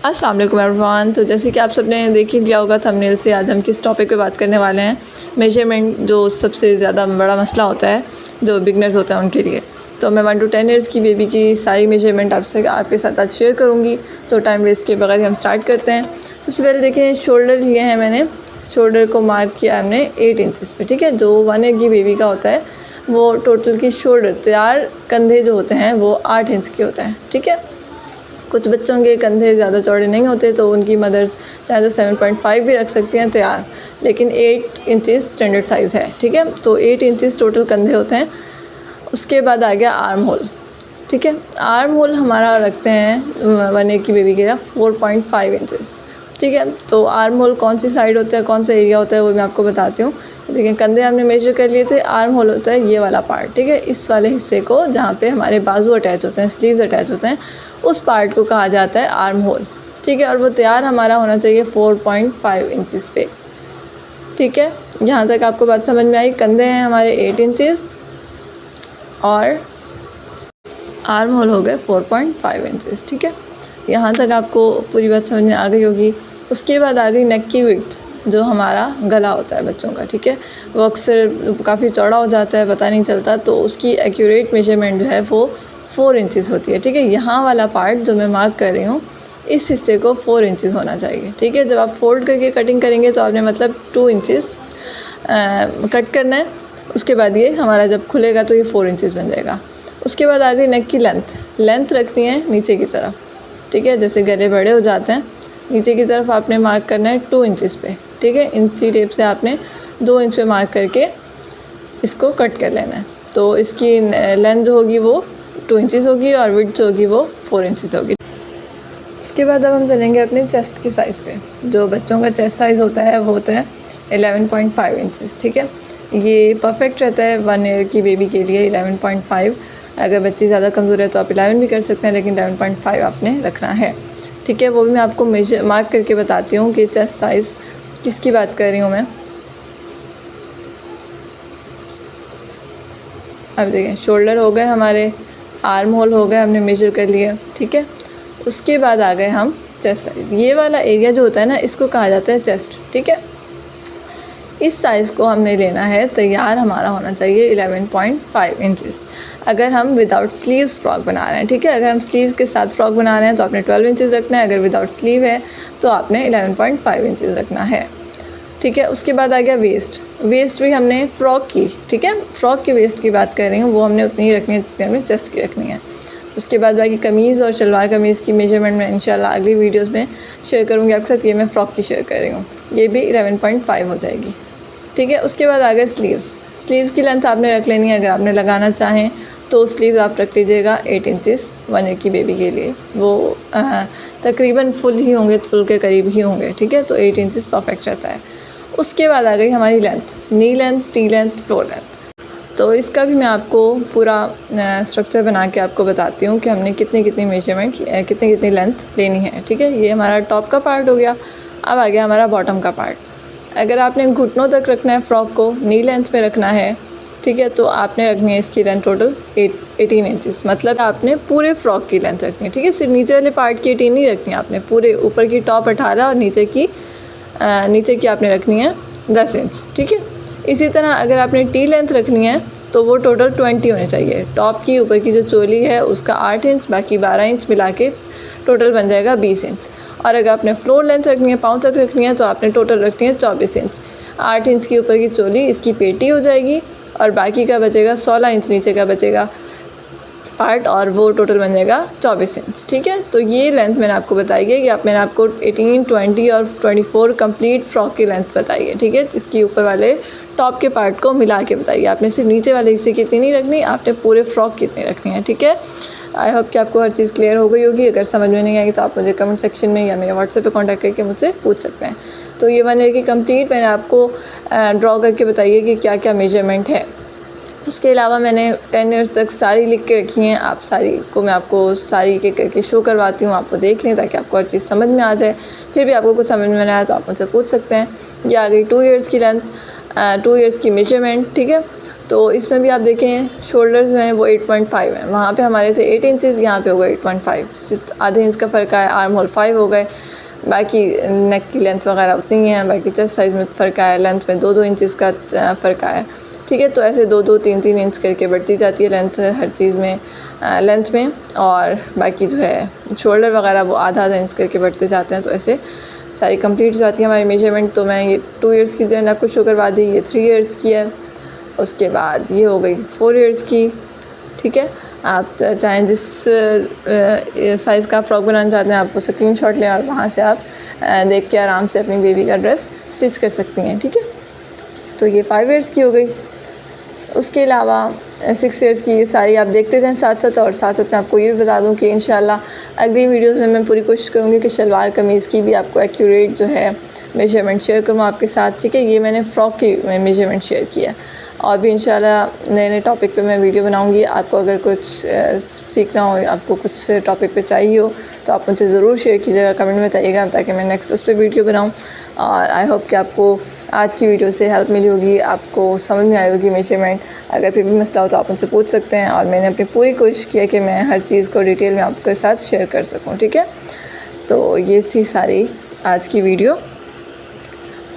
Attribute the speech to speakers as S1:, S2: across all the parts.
S1: अस्सलाम वालेकुम एवरीवन। तो जैसे कि आप सबने देख ही लिया होगा थंबनेल से, आज हम किस टॉपिक पे बात करने वाले हैं। मेजरमेंट, जो सबसे ज़्यादा बड़ा मसला होता है जो बिगनर्स होते हैं उनके लिए। तो मैं 1 to 10 ईयर्स की बेबी की सारी मेजरमेंट आपके साथ आज शेयर करूँगी। तो टाइम वेस्ट किए बगैर हम स्टार्ट करते हैं। सबसे पहले देखें, शोल्डर लिए हैं मैंने। शोल्डर को मार्क किया हमने 8 इंचज़ पे, ठीक है। जो 1 ईयर की बेबी का होता है वो टोटल की शोल्डर, तैयार कंधे जो होते हैं वो 8 इंच के होते हैं, ठीक है। कुछ बच्चों के कंधे ज़्यादा चौड़े नहीं होते तो उनकी मदर्स चाहे तो 7.5 भी रख सकती हैं तैयार, लेकिन 8 इंचज़ स्टैंडर्ड साइज़ है, ठीक है। तो 8 इंचज़ टोटल कंधे होते हैं। उसके बाद आ गया आर्म होल, ठीक है। आर्म होल हमारा रखते हैं 1 ईयर की बेबी के लिए 4.5 इंचज़, ठीक है। तो आर्म होल कौन सी साइड होता है, कौन सा एरिया होता है, वो मैं आपको बताती हूँ। देखिए, कंधे हमने मेजर कर लिए थे। आर्म होल होता है ये वाला पार्ट, ठीक है। इस वाले हिस्से को जहाँ पे हमारे बाजू अटैच होते हैं, स्लीव्स अटैच होते हैं, उस पार्ट को कहा जाता है आर्म होल, ठीक है। और वो तैयार हमारा होना चाहिए 4.5 इंचज़ पे, ठीक है। यहाँ तक आपको बात समझ में आई। कंधे हैं हमारे 8 इंचज़ और आर्म होल हो गए 4.5 इंचज़, ठीक है। यहाँ तक आपको पूरी बात समझ में आ गई होगी। उसके बाद आ गई नेक की विड्थ, जो हमारा गला होता है बच्चों का, ठीक है। वो अक्सर काफ़ी चौड़ा हो जाता है, पता नहीं चलता, तो उसकी एक्यूरेट मेजरमेंट जो है वो 4 इंचज़ होती है, ठीक है। यहाँ वाला पार्ट जो मैं मार्क कर रही हूँ, इस हिस्से को 4 इंचज़ होना चाहिए, ठीक है। जब आप फोल्ड करके कटिंग करेंगे तो आपने मतलब 2 इंचज़ कट करना है। उसके बाद ये हमारा जब खुलेगा तो ये 4 इंचज़ बन जाएगा। उसके बाद आ गई नेक की लेंथ रखनी है नीचे की तरफ, ठीक है। जैसे गले बड़े हो जाते हैं, नीचे की तरफ आपने मार्क करना है 2 इंचज़ पे, ठीक है। इंची टेप से आपने 2 इंच पे मार्क करके इसको कट कर लेना है। तो इसकी लेंथ जो होगी वो 2 इंचज़ होगी और विड्थ जो होगी वो 4 इंचज़ होगी। उसके बाद अब हम चलेंगे अपने चेस्ट की साइज़ पे। जो बच्चों का चेस्ट साइज़ होता है वो होता है 11.5 इंचज़, ठीक है। ये परफेक्ट रहता है 1 ईयर की बेबी के लिए 11.5। अगर बच्ची ज़्यादा कमज़ोर है तो आप 11 भी कर सकते हैं, लेकिन 11.5 आपने रखना है, ठीक है। वो भी मैं आपको मार्क करके बताती हूँ कि चेस्ट साइज़ किसकी बात कर रही हूँ मैं। अब देखें, शोल्डर हो गए हमारे, आर्म होल हो गए, हमने मेजर कर लिया, ठीक है। उसके बाद आ गए हम चेस्ट साइज़। ये वाला एरिया जो होता है ना, इसको कहा जाता है चेस्ट, ठीक है। इस साइज़ को हमने लेना है, तैयार हमारा होना चाहिए 11.5 इंचज़। अगर हम विदाउट स्लीव्स फ्रॉक बना रहे हैं, ठीक है। अगर हम स्लीव्स के साथ फ्रॉक बना रहे हैं तो आपने 12 इंचज़ रखना है। अगर विदाउट स्लीव है तो आपने 11.5 इंचज़ रखना है, ठीक है। उसके बाद आ गया वेस्ट भी हमने फ्रॉक की, ठीक है। फ्रॉक की वेस्ट की बात कर रही हूँ, वो हमने उतनी ही रखनी है जितनी हमने चेस्ट की रखनी है। उसके बाद बाकी कमीज़ और शलवार कमीज़ की मेजरमेंट मैं इंशाल्लाह अगली वीडियोस में शेयर करूँगी आपके साथ। ये मैं फ़्रॉक की शेयर कर रही हूँ, ये भी 11.5 हो जाएगी, ठीक है। उसके बाद आ गए स्लीव्स की लेंथ आपने रख लेनी है। अगर आपने लगाना चाहें तो स्लीव्स आप रख लीजिएगा 8 इंचज़ 1 ईयर की बेबी के लिए। वो तकरीबन फुल ही होंगे, फुल के करीब ही होंगे, ठीक है। तो 8 इंचज़ परफेक्ट रहता है। उसके बाद आ गई हमारी लेंथ, नी length, T length, floor length. तो इसका भी मैं आपको पूरा स्ट्रक्चर बना के आपको बताती हूँ कि हमने कितनी मेजरमेंट, कितनी लेंथ लेनी है, ठीक है। ये हमारा टॉप का पार्ट हो गया। अब आ गया हमारा बॉटम का पार्ट। अगर आपने घुटनों तक रखना है फ्रॉक को, नी लेंथ में रखना है, ठीक है, तो आपने रखनी है इसकी लेंथ टोटल 18 इंचज़। मतलब आपने पूरे फ्रॉक की लेंथ रखनी है, ठीक है। सिर्फ नीचे वाले पार्ट की 18 नहीं रखनी है आपने, पूरे ऊपर की टॉप 18 और नीचे की आपने रखनी है 10 इंच, ठीक है। इसी तरह अगर आपने टी लेंथ रखनी है तो वो टोटल 20 होने चाहिए। टॉप की ऊपर की जो चोली है उसका 8 इंच, बाकी 12 इंच मिला के टोटल बन जाएगा 20 इंच। और अगर आपने फ्लोर लेंथ रखनी है, पाँव तक रखनी है, तो आपने टोटल रखनी है 24 इंच। 8 इंच की ऊपर की चोली इसकी पेटी हो जाएगी और बाकी का बचेगा 16 इंच नीचे का बचेगा पार्ट, और वो टोटल बन जाएगा 24 इंच, ठीक है। तो ये लेंथ मैंने आपको बताई है कि मैंने आपको 18, 20 और 24 कंप्लीट फ्रॉक की लेंथ बताई है, ठीक है। इसकी ऊपर वाले टॉप के पार्ट को मिला के बताइए। आपने सिर्फ नीचे वाले हिस्से की इतनी नहीं रखनी, आपने पूरे फ्रॉक की इतनी रखनी है, ठीक है। आई होप कि आपको हर चीज़ क्लियर हो गई होगी। अगर समझ में नहीं आई तो आप मुझे कमेंट सेक्शन में या मेरे व्हाट्सएप पे कांटेक्ट करके मुझसे पूछ सकते हैं। तो ये 1 ईयर की कंप्लीट मैंने आपको ड्रॉ करके बताइए कि क्या क्या मेजरमेंट है। उसके अलावा मैंने 10 ईयर्स तक सारी लिख के रखी हैं। आप सारी को मैं आपको सारी के करके शो करवाती हूँ, आपको देख लें ताकि आपको हर चीज़ समझ में आ जाए। फिर भी आपको कुछ समझ में नहीं आया तो आप मुझसे पूछ सकते हैं। ये आ गई 2 ईयर्स की लेंथ, 2 ईयर्स की मेजरमेंट, ठीक है। तो इसमें भी आप देखें शोल्डर्स जो हैं वो 8.5 हैं, वहाँ पे हमारे थे 8 इंचज़, यहाँ पे हो गए 8.5, सिर्फ आधे इंच का फ़र्क आया। आर्म होल 5 हो गए, बाकी नेक की लेंथ वगैरह उतनी ही है, बाकी चेस्ट साइज़ में फ़र्क आया, लेंथ में 2-2 इंचज़ का फ़र्क आया, ठीक है। तो ऐसे 2-2 3-3 इंच करके बढ़ती जाती है लेंथ हर चीज़ में, लेंथ में, और बाकी जो है शोल्डर वगैरह वो आधा इंच करके बढ़ते जाते हैं। तो ऐसे सारी कंप्लीट हो जाती है हमारी मेजरमेंट। तो मैं ये 2 ईयर्स की जो है आपको शो करवा दी, ये 3 ईयर्स की है, उसके बाद ये हो गई 4 ईयर्स की, ठीक है। आप चाहें जिस साइज़ का फ्रॉक बनाना चाहते हैं, आप वो स्क्रीनशॉट लें और वहाँ से आप देख के आराम से अपनी बेबी का ड्रेस स्टिच कर सकती हैं, ठीक है। तो ये 5 ईयर्स की हो गई। उसके अलावा 6 ईयर्स की ये सारी आप देखते जाएं साथ साथ। और साथ साथ मैं आपको ये भी बता दूं कि इंशाल्लाह अगली वीडियोज़ में मैं पूरी कोशिश करूँगी कि शलवार कमीज़ की भी आपको एक्यूरेट जो है मेजरमेंट शेयर करूँ आपके साथ, ठीक है। ये मैंने फ़्रॉक की मेजरमेंट शेयर किया है, और भी इंशाल्लाह नए नए टॉपिक पे मैं वीडियो बनाऊंगी। आपको अगर कुछ सीखना हो, आपको कुछ टॉपिक पे चाहिए हो, तो आप मुझे ज़रूर शेयर कीजिएगा, कमेंट में बताइएगा, ताकि मैं नेक्स्ट उस पर वीडियो बनाऊँ। और आई होप कि आपको आज की वीडियो से हेल्प मिली होगी, आपको समझ में आई होगी मेजरमेंट। अगर फिर भी मसला हो तो आप मुझसे पूछ सकते हैं, और मैंने अपनी पूरी कोशिश की है कि मैं हर चीज़ को डिटेल में आपके साथ शेयर कर सकूँ, ठीक है। तो ये थी सारी आज की वीडियो,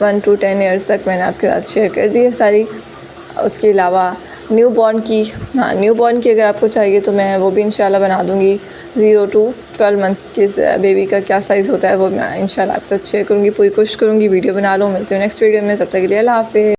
S1: 1 to 10 ईयर्स तक मैंने आपके साथ शेयर कर दी है सारी। उसके अलावा न्यू बॉर्न की, हाँ न्यू बॉर्न की अगर आपको चाहिए तो मैं वो भी इंशाल्लाह बना दूँगी। 0 to 12 मंथ्स के बेबी का क्या साइज़ होता है वो मैं इंशाल्लाह आपके साथ शेयर करूँगी, पूरी कोशिश करूँगी वीडियो बना लूँ। मिलते हैं नेक्स्ट वीडियो में, तब तक के लिए अल्लाह हाफ़िज़।